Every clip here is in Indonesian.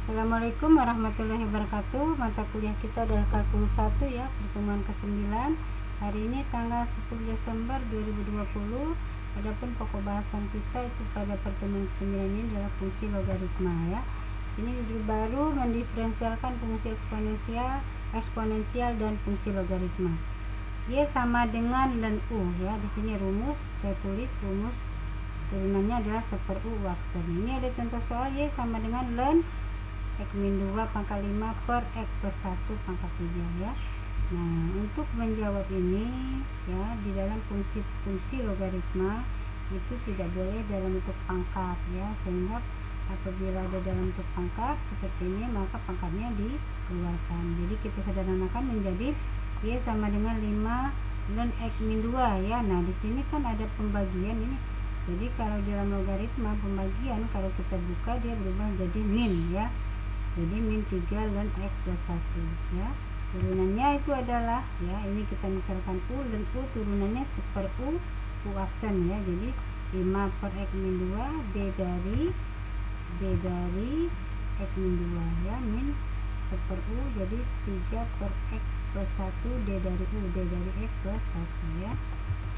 Assalamualaikum warahmatullahi wabarakatuh. Mata kuliah kita adalah kalkulus 1 ya, pertemuan ke-9. Hari ini tanggal 10 Desember 2020. Adapun pokok bahasan kita itu pada pertemuan ke-9 ini adalah fungsi logaritma ya. Ini judul baru, mendiferensialkan fungsi eksponensial dan fungsi logaritma. Y sama dengan ln U ya. Di sini rumus, saya tulis rumus turunannya adalah 1/u aksen. Ini ada contoh soal Y sama dengan ln X-2 pangkat 5 per X plus 1 pangkat 3 ya. Nah, untuk menjawab ini ya, di dalam fungsi logaritma itu tidak boleh dalam bentuk pangkat ya, sehingga apabila ada dalam bentuk pangkat seperti ini maka pangkatnya dikeluarkan. Jadi kita sederhanakan menjadi Y sama dengan 5 ln X-2 ya. Nah, di sini kan ada pembagian ini. Jadi kalau dalam logaritma pembagian kalau kita buka dia berubah jadi min ya. Jadi min 3 ln X plus 1 ya. Turunannya itu adalah ya, ini kita misalkan U, ln U turunannya 1/u aksen ya. Jadi 5 per X min 2 D dari X min 2 ya, min 1/u jadi 3 per X plus 1 D dari U, D dari X plus 1 ya.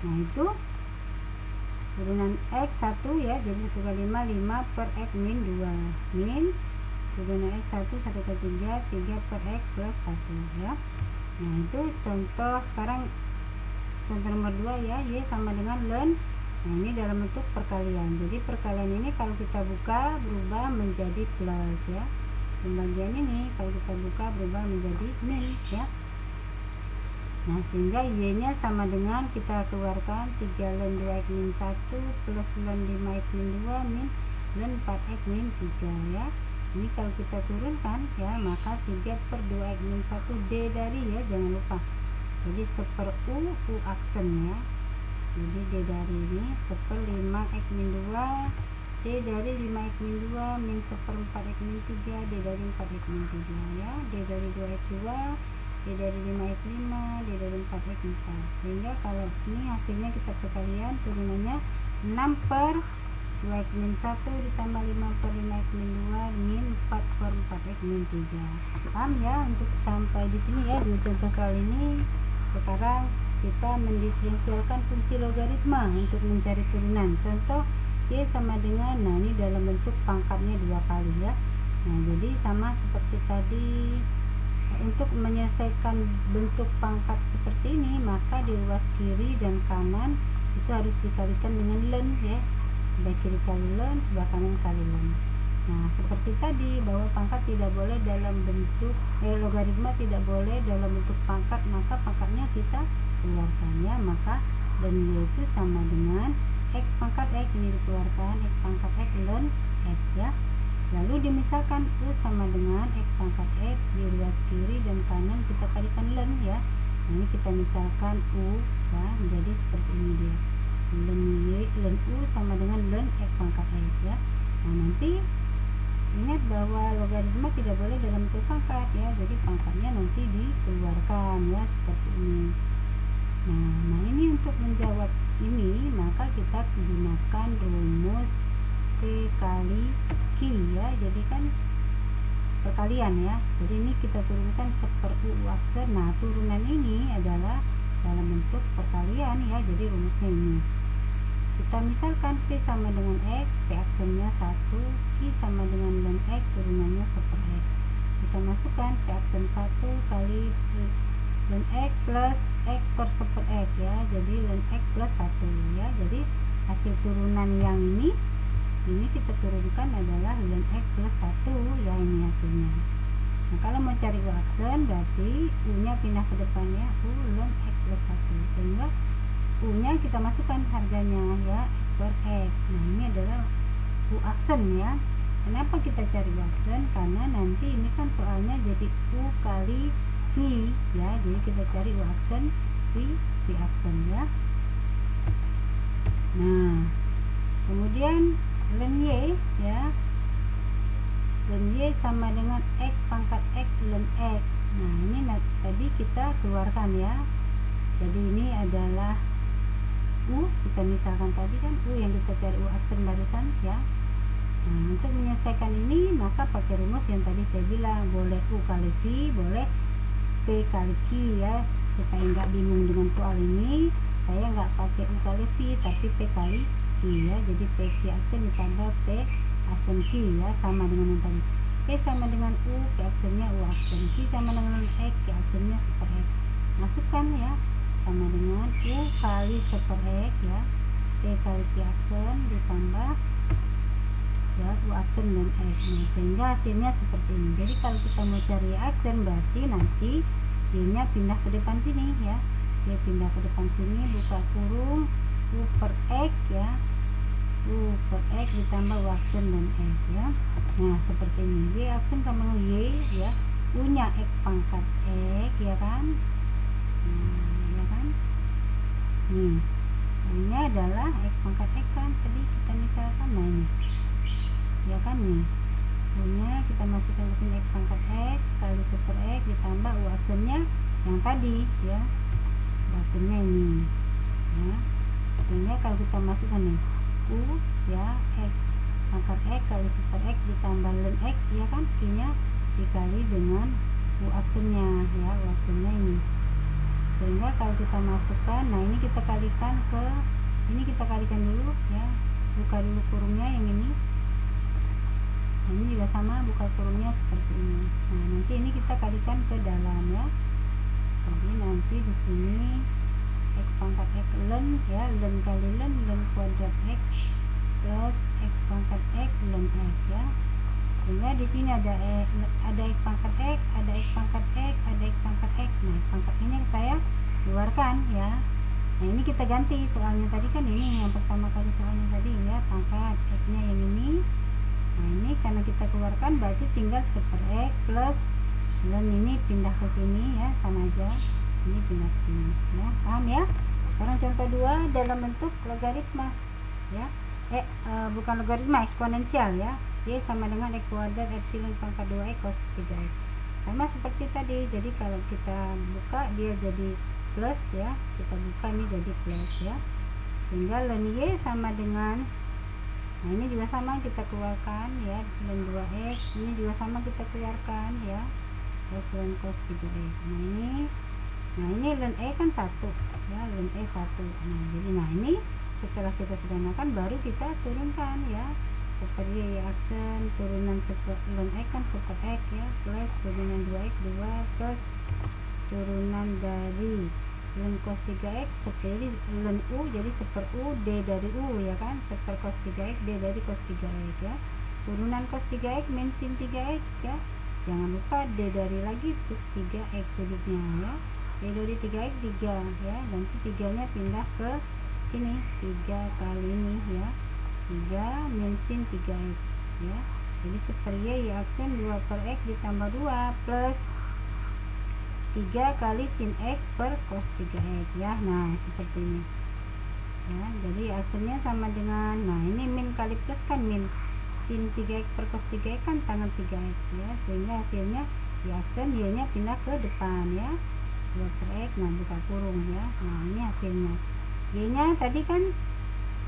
Nah, itu turunan X 1 ya, jadi 1 kali 5 per X min 2 min turunan X 1 kali 3 per X plus 1 ya. Nah, itu contoh. Sekarang contoh nomor 2 ya, Y sama dengan ln. Nah, ini dalam bentuk perkalian. Jadi perkalian ini kalau kita buka berubah menjadi plus ya. Pembagian ini kalau kita buka berubah menjadi min ya. Nah, sehingga Y nya sama dengan kita keluarkan 3 ln 2 X min 1 plus ln 5 X min 2 min ln 4 X min 3 ya. Ini kalau kita turunkan ya, maka 3 per 2 X min 1 D dari ya, jangan lupa. Jadi 1/u aksen ya. Jadi D dari ini 1/5 X min 2 D dari 5 X min 2 min 1/4 X min 3 D dari 4 X min 3 ya. D dari 2 X 2 D dari 5 X 5 D dari 4 X 4. Sehingga kalau ini hasilnya kita perkalian turunannya 6 per 2 X min 1 ditambah 5 per 5 X min 2 min 4 per 4 X min 3. Paham ya untuk sampai di sini ya di contoh soal ini. Sekarang kita mendiferensialkan fungsi logaritma untuk mencari turunan. Contoh Y sama dengan, nah ini dalam bentuk pangkatnya 2 kali ya. Nah, jadi sama seperti tadi. Untuk menyelesaikan bentuk pangkat seperti ini maka di ruas kiri dan kanan itu harus dikalikan dengan ln ya. Sebelah kiri kali ln, sebelah kanan kali ln. Nah, seperti tadi bahwa pangkat tidak boleh dalam bentuk logaritma tidak boleh dalam bentuk pangkat, maka pangkatnya kita keluarkan ya. Maka ln Y itu sama dengan X pangkat X, ini dikeluarkan X pangkat X ln X ya. Lalu dimisalkan U sama dengan X pangkat X, di ruas kiri dan kanan kita kalikan ln ya. Nah, ini kita misalkan U ya, menjadi seperti ini dia. Ln U sama dengan ln X pangkat X ya. Nah, nanti ingat bahwa logaritma tidak boleh dalam bentuk pangkat ya. Jadi pangkatnya nanti dikeluarkan ya, seperti ini. Nah, ini untuk menjawab ini maka kita gunakan rumus P kali Q ya. Jadi kan perkalian ya. Jadi ini kita turunkan 1/u aksen. Nah, turunan ini adalah dalam bentuk perkalian ya. Jadi rumusnya ini. Kita misalkan P sama dengan X, P aksennya 1, Q sama dengan ln X, turunannya 1/x. Kita masukkan P aksen 1 kali ln X plus X per 1/x ya. Jadi ln X plus 1 ya. Jadi hasil turunan yang ini kita turunkan adalah ln X plus 1 ya, ini hasilnya. Nah, kalau mau cari U aksen berarti U nya pindah ke depannya U ln X plus 1, sehingga U nya kita masukkan harganya ya, X per X. Nah, ini adalah U aksen ya. Kenapa kita cari U aksen? Karena nanti ini kan soalnya jadi U kali V ya. Jadi kita cari U aksen V aksen ya. Nah, kemudian ln Y ya. Ln Y sama dengan X pangkat X ln X. Nah, ini tadi kita keluarkan ya. Jadi ini adalah U, kita misalkan tadi kan U yang kita cari U aksen barusan ya. Nah, untuk menyelesaikan ini maka pakai rumus yang tadi saya bilang, boleh U kali V, boleh P kali Q ya. Supaya nggak bingung dengan soal ini, saya nggak pakai U kali V tapi P kali Q ya. Jadi P Q aksen ditambah P aksen Q ya, sama dengan yang tadi. P sama dengan U, P aksennya U aksen, Q sama dengan X, Q aksennya super X. Masukkan ya, sama dengan U kali super X ya, P kali Q aksen ditambah ya U aksen dan X. Nah, sehingga hasilnya seperti ini. Jadi kalau kita mau cari aksen berarti nanti Y nya pindah ke depan sini ya, dia pindah ke depan sini, buka kurung, U per X ya, U per X ditambah U aksen dan X ya. Nah seperti ini, Y aksen sama Y ya, U nya X pangkat X ya kan. Ya kan, nih U nya adalah X pangkat X kan tadi kita misalkan. Nah ini ya kan, nih U nya kita masukkan ke sini X pangkat X kali super X ditambah U aksennya yang tadi ya, U aksennya ini ya. Sehingga kalau kita masukkan nih U ya X pangkat X kali super X ditambah ln X ya kan, Q nya dikali dengan U aksennya ya, U aksennya ini. Sehingga kalau kita masukkan, nah ini kita kalikan ke ini, kita kalikan dulu ya, buka dulu kurungnya yang ini. Nah, ini juga sama, buka kurungnya seperti ini. Nah nanti ini kita kalikan ke dalam ya. Jadi nanti di sini X pangkat X ln ya, ln kali ln kuadrat X plus X pangkat X ln X ya. Sehingga di sini ada X pangkat X, ada X pangkat X, ada X pangkat X. Nah X pangkat ini saya keluarkan ya. Nah ini kita ganti soalnya tadi kan, ini yang pertama kali soalnya tadi ya, pangkat X nya yang ini. Nah ini karena kita keluarkan berarti tinggal super X plus ln ini pindah ke sini ya, sama aja, ini pindah ke sini ya, paham ya. Sekarang contoh 2 dalam bentuk logaritma ya, bukan logaritma, eksponensial ya. Y sama dengan X kuadrat epsilon pangkat 2X cos 3X, sama seperti tadi. Jadi kalau kita buka dia jadi plus ya, kita buka ini jadi plus ya. Sehingga ln Y sama dengan, nah ini juga sama kita keluarkan ya, ln 2X ini juga sama kita keluarkan ya, epsilon cos 3X. Nah ini ln E kan 1 ya, ln E 1. Nah jadi ini setelah kita sederhanakan baru kita turunkan ya, seperti Y aksen turunan ln X kan super X ya, plus turunan 2X 2 plus turunan dari ln cos 3X seperti ln U, jadi super U D dari U ya kan, super cos 3X D dari cos 3X ya, turunan cos 3X min sin 3X ya, jangan lupa D dari lagi 3X sudutnya ya, D dari 3X 3 ya, nanti 3 nya pindah ke sini 3 kali ini ya, 3 min sin 3X ya. Jadi super Y aksen 2 per X ditambah 2 plus 3 kali sin X per cos 3X ya. Nah seperti ini ya, jadi aksennya sama dengan, nah ini min kali plus kan, min sin 3X per cos 3X kan tangan 3X ya, sehingga hasilnya di aksen Y nya pindah ke depan ya, 2 per X, nah buka kurung ya. Nah ini hasilnya, Y nya tadi kan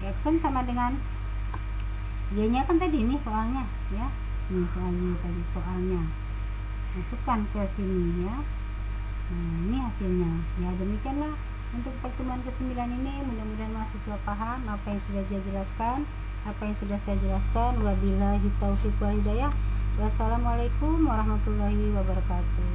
aksen sama dengan Y nya kan tadi ini soalnya ya, ini soalnya tadi, soalnya masukkan ke sini ya. Nah ini hasilnya ya. Demikianlah untuk pertemuan ke-9 ini, mudah-mudahan mahasiswa paham apa yang sudah saya jelaskan, apa yang sudah saya jelaskan. Wabillahi taufiq wal hidayah. Wassalamualaikum warahmatullahi wabarakatuh.